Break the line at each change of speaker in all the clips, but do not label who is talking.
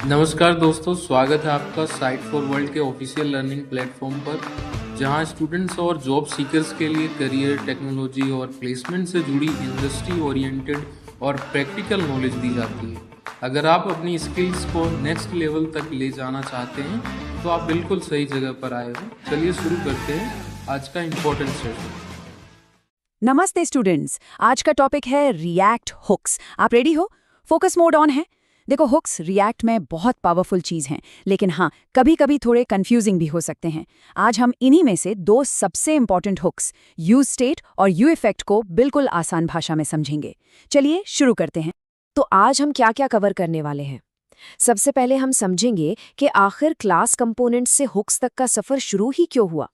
नमस्कार दोस्तों, स्वागत है आपका साइट फॉर वर्ल्ड के ऑफिशियल लर्निंग प्लेटफॉर्म पर, जहां स्टूडेंट्स और जॉब सीकर्स के लिए करियर, टेक्नोलॉजी और प्लेसमेंट से जुड़ी इंडस्ट्री ओरिएंटेड और प्रैक्टिकल नॉलेज दी जाती है। अगर आप अपनी स्किल्स को नेक्स्ट लेवल तक ले जाना चाहते हैं तो आप बिल्कुल सही जगह पर आए हो। चलिए शुरू करते हैं आज का इम्पोर्टेंट सेशन।
नमस्ते स्टूडेंट्स, आज का टॉपिक है रिएक्ट हुक्स। आप रेडी हो? फोकस मोड ऑन है। देखो, हुक्स रिएक्ट में बहुत पावरफुल चीज हैं, लेकिन हाँ, कभी कभी थोड़े कंफ्यूजिंग भी हो सकते हैं। आज हम इन्हीं में से दो सबसे इंपॉर्टेंट हुक्स, यूज स्टेट और यू इफेक्ट को बिल्कुल आसान भाषा में समझेंगे। चलिए शुरू करते हैं।
तो आज हम क्या क्या कवर करने वाले हैं? सबसे पहले हम समझेंगे कि आखिर क्लास कंपोनेंट्स से हुक्स तक का सफर शुरू ही क्यों हुआ।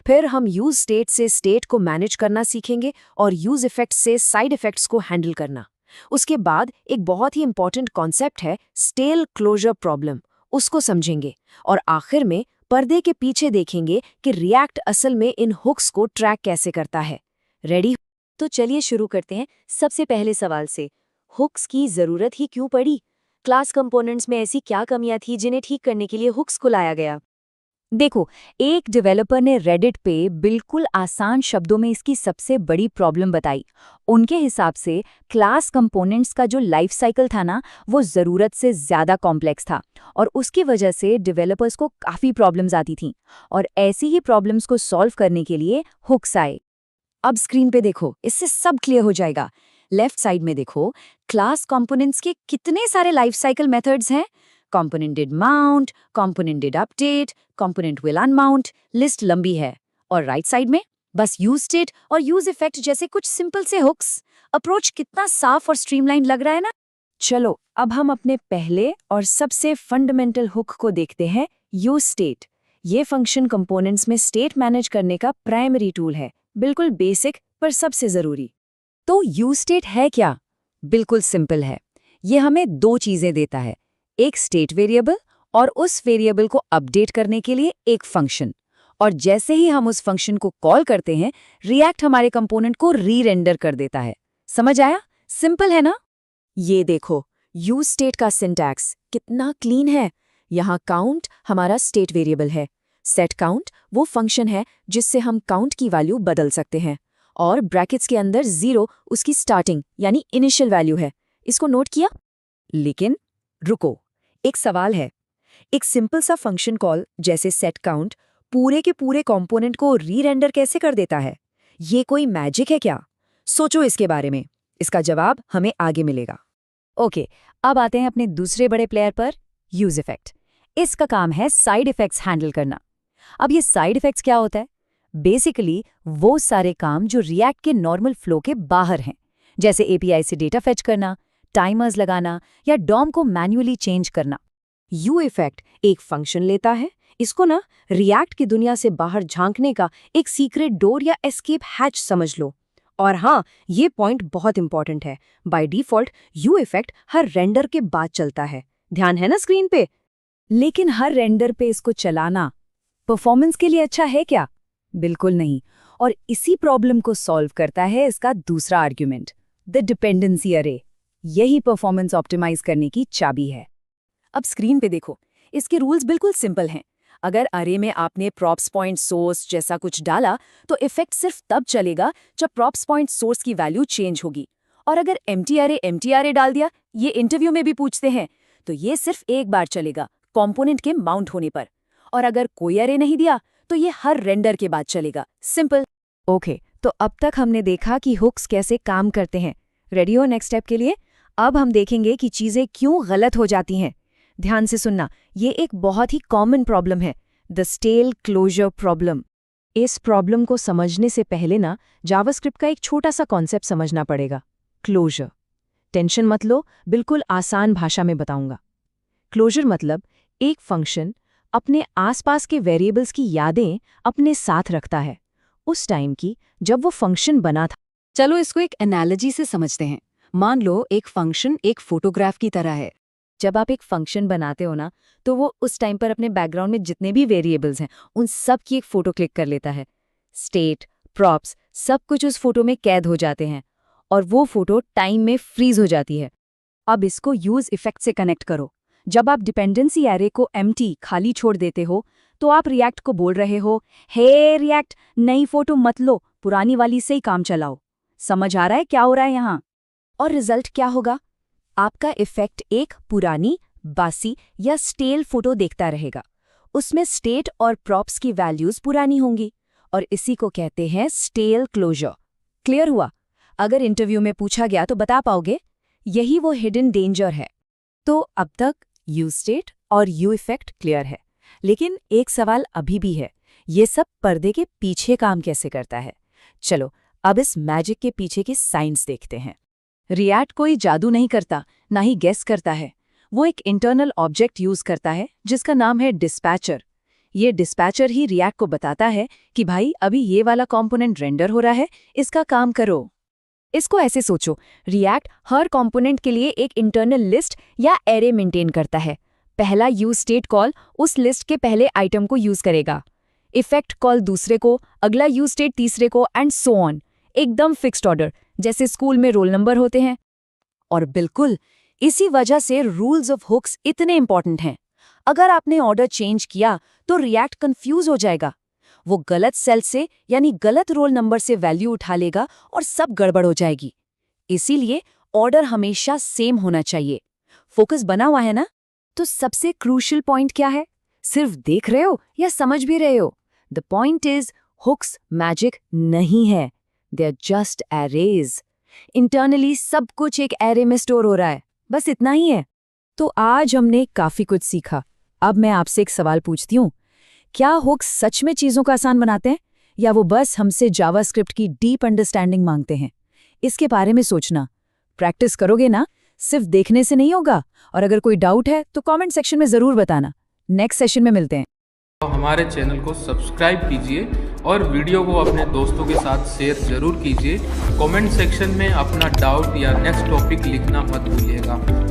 फिर हम यूज स्टेट से स्टेट को मैनेज करना सीखेंगे और यूज इफेक्ट्स से साइड इफेक्ट्स को हैंडल करना। उसके बाद एक बहुत ही इंपॉर्टेंट कॉन्सेप्ट है स्टेल क्लोजर प्रॉब्लम, उसको समझेंगे। और आखिर में पर्दे के पीछे देखेंगे कि रिएक्ट असल में इन हुक्स को ट्रैक कैसे करता है। रेडी?
तो चलिए शुरू करते हैं सबसे पहले सवाल से। हुक्स की जरूरत ही क्यों पड़ी? क्लास कंपोनेंट्स में ऐसी क्या कमियां थी जिन्हें ठीक करने के लिए हुक्स को लाया गया?
देखो, एक डेवलपर ने रेडिट पे बिल्कुल आसान शब्दों में इसकी सबसे बड़ी प्रॉब्लम बताई। उनके हिसाब से क्लास कंपोनेंट्स का जो लाइफ साइकिल था ना, वो ज़रूरत से ज़्यादा कॉम्प्लेक्स था और उसकी वजह से डेवलपर्स को काफ़ी प्रॉब्लम्स आती थीं। और ऐसी ही प्रॉब्लम्स को सॉल्व करने के लिए हुक्स आए।
अब स्क्रीन पे देखो, इससे सब क्लियर हो जाएगा। लेफ्ट साइड में देखो, क्लास कंपोनेंट्स के कितने सारे लाइफ साइकिल मेथड्स हैं। Component did mount, component did update, component will unmount, list लंबी है। और राइट साइड में बस यूज स्टेट और यूज इफेक्ट जैसे कुछ सिंपल से हुक्स। अप्रोच कितना साफ और स्ट्रीमलाइन लग रहा है ना।
चलो, अब हम अपने पहले और सबसे फंडामेंटल हुक को देखते हैं, यूज स्टेट। ये फंक्शन कंपोनेंट्स में स्टेट मैनेज करने का प्राइमरी टूल है, बिल्कुल बेसिक पर सबसे ज़रूरी।
तो यूज स्टेट है क्या? बिल्कुल सिंपल है। ये हमें दो चीज़ें देता है, एक स्टेट वेरिएबल और उस वेरिएबल को अपडेट करने के लिए एक फंक्शन। और जैसे ही हम उस फंक्शन को कॉल करते हैं, रिएक्ट हमारे कंपोनेंट को री-रेंडर कर देता है। समझ आया? सिंपल है ना?
ये देखो, यूज स्टेट का सिंटैक्स कितना क्लीन है। यहाँ काउंट हमारा स्टेट वेरिएबल है, सेट काउंट वो फंक्शन है जिससे हम काउंट की वैल्यू बदल सकते हैं, और ब्रैकेट्स के अंदर 0 उसकी स्टार्टिंग यानी इनिशियल वैल्यू है। इसको नोट किया? लेकिन रुको, एक सवाल है। एक सिंपल सा फंक्शन कॉल जैसे सेट काउंट पूरे के पूरे कंपोनेंट को री-रेंडर कैसे कर देता है? ये कोई मैजिक है क्या? सोचो इसके बारे में। इसका जवाब हमें आगे मिलेगा।
ओके, अब आते हैं अपने दूसरे बड़े प्लेयर पर, यूज इफेक्ट। इसका काम है साइड इफेक्ट्स हैंडल करना। अब ये साइड इफेक्ट्स क्या होता है? बेसिकली वो सारे काम जो रिएक्ट के नॉर्मल फ्लो के बाहर हैं, जैसे एपीआई से डेटा फेच करना, टाइमर्स लगाना या डॉम को मैन्युअली चेंज करना।
यू इफेक्ट एक फंक्शन लेता है, इसको ना रिएक्ट की दुनिया से बाहर झांकने का एक सीक्रेट डोर या एस्केप हैच समझ लो। और हाँ, ये पॉइंट बहुत इंपॉर्टेंट है। By default you effect her render के बाद चलता है। ध्यान है ना स्क्रीन पे?
लेकिन हर रेंडर पे इसको चलाना परफॉर्मेंस के लिए अच्छा है क्या? बिल्कुल नहीं। और इसी प्रॉब्लम को सॉल्व करता है इसका दूसरा आर्ग्यूमेंट, द डिपेंडेंसी अरे। यही परफॉर्मेंस ऑप्टिमाइज करने की चाबी है।
अब स्क्रीन पे देखो, इसके रूल्स बिल्कुल सिंपल हैं। अगर अरे में आपने प्रॉप्स पॉइंट सोर्स जैसा कुछ डाला तो इफेक्ट सिर्फ तब चलेगा जब प्रॉप्स पॉइंट सोर्स की वैल्यू चेंज होगी। और अगर एम्प्टी अरे डाल दिया, ये इंटरव्यू में भी पूछते हैं, तो ये सिर्फ एक बार चलेगा कंपोनेंट के माउंट होने पर। और अगर कोई अरे नहीं दिया तो ये हर रेंडर के बाद चलेगा। सिंपल।
ओके, तो अब तक हमने देखा कि हुक्स कैसे काम करते हैं। रेडी हो नेक्स्ट स्टेप के लिए? अब हम देखेंगे कि चीजें क्यों गलत हो जाती हैं। ध्यान से सुनना, ये एक बहुत ही कॉमन प्रॉब्लम है, द स्टेल क्लोजर प्रॉब्लम। इस प्रॉब्लम को समझने से पहले ना जावास्क्रिप्ट का एक छोटा सा कॉन्सेप्ट समझना पड़ेगा, क्लोजर। टेंशन मत लो, बिल्कुल आसान भाषा में बताऊंगा। क्लोजर मतलब एक फंक्शन अपने आसपास के वेरिएबल्स की यादें अपने साथ रखता है, उस टाइम की जब वो फंक्शन बना था।
चलो इसको एक एनालॉजी से समझते हैं। मान लो एक फंक्शन एक फोटोग्राफ की तरह है।
जब आप एक फंक्शन बनाते हो ना, तो वो उस टाइम पर अपने बैकग्राउंड में जितने भी वेरिएबल्स हैं उन सब की एक फोटो क्लिक कर लेता है। स्टेट, प्रॉप्स, सब कुछ उस फोटो में कैद हो जाते हैं और वो फोटो टाइम में फ्रीज हो जाती है। अब इसको यूज इफेक्ट से कनेक्ट करो।
जब आप डिपेंडेंसी एरे को एम्प्टी खाली छोड़ देते हो तो आप रिएक्ट को बोल रहे हो, हे रिएक्ट, नई फोटो मत लो, पुरानी वाली से ही काम चलाओ। समझ आ रहा है क्या हो रहा है यहाँ?
और रिजल्ट क्या होगा? आपका इफेक्ट एक पुरानी, बासी या स्टेल फोटो देखता रहेगा। उसमें स्टेट और प्रॉप्स की वैल्यूज पुरानी होंगी और इसी को कहते हैं स्टेल क्लोजर। क्लियर हुआ? अगर इंटरव्यू में पूछा गया तो बता पाओगे? यही वो हिडन डेंजर है।
तो अब तक यू स्टेट और यू इफेक्ट क्लियर है, लेकिन एक सवाल अभी भी है, ये सब पर्दे के पीछे काम कैसे करता है? चलो अब इस मैजिक के पीछे की साइंस देखते हैं।
रिएक्ट कोई जादू नहीं करता, ना ही गेस करता है। वो एक इंटरनल ऑब्जेक्ट यूज करता है जिसका नाम है डिस्पैचर। ये डिस्पैचर ही रिएक्ट को बताता है कि भाई अभी ये वाला कंपोनेंट रेंडर हो रहा है, इसका काम करो।
इसको ऐसे सोचो, रिएक्ट हर कंपोनेंट के लिए एक इंटरनल लिस्ट या एरे मेंटेन करता है। पहला यूज स्टेट कॉल उस लिस्ट के पहले आइटम को यूज करेगा, इफेक्ट कॉल दूसरे को, अगला यूज स्टेट तीसरे को, एंड सो ऑन। एकदम फिक्स्ड ऑर्डर, जैसे स्कूल में रोल नंबर होते हैं।
और बिल्कुल इसी वजह से रूल्स ऑफ हुक्स इतने इंपॉर्टेंट हैं। अगर आपने ऑर्डर चेंज किया तो रिएक्ट कंफ्यूज हो जाएगा। वो गलत सेल से यानी गलत रोल नंबर से वैल्यू उठा लेगा और सब गड़बड़ हो जाएगी। इसीलिए ऑर्डर हमेशा सेम होना चाहिए। फोकस बना हुआ है ना?
तो सबसे क्रूशियल पॉइंट क्या है? सिर्फ देख रहे हो या समझ भी रहे हो?
The point is, hooks magic नहीं है, they are just arrays. Internally सब कुछ एक एरे में स्टोर हो रहा है, बस इतना ही है। तो आज हमने काफी कुछ सीखा। अब मैं आपसे एक सवाल पूछती हूँ, क्या हुक्स सच में चीजों को आसान बनाते हैं या वो बस हमसे जावास्क्रिप्ट की डीप अंडरस्टैंडिंग मांगते हैं? इसके बारे में सोचना, प्रैक्टिस करोगे ना, सिर्फ देखने से नहीं होगा। और अगर कोई डाउट है तो कमेंट सेक्शन में जरूर बताना। नेक्स्ट सेशन में मिलते हैं।
तो हमारे चैनल को सब्सक्राइब कीजिए और वीडियो को अपने दोस्तों के साथ शेयर जरूर कीजिए। कमेंट सेक्शन में अपना डाउट या नेक्स्ट टॉपिक लिखना मत भूलिएगा।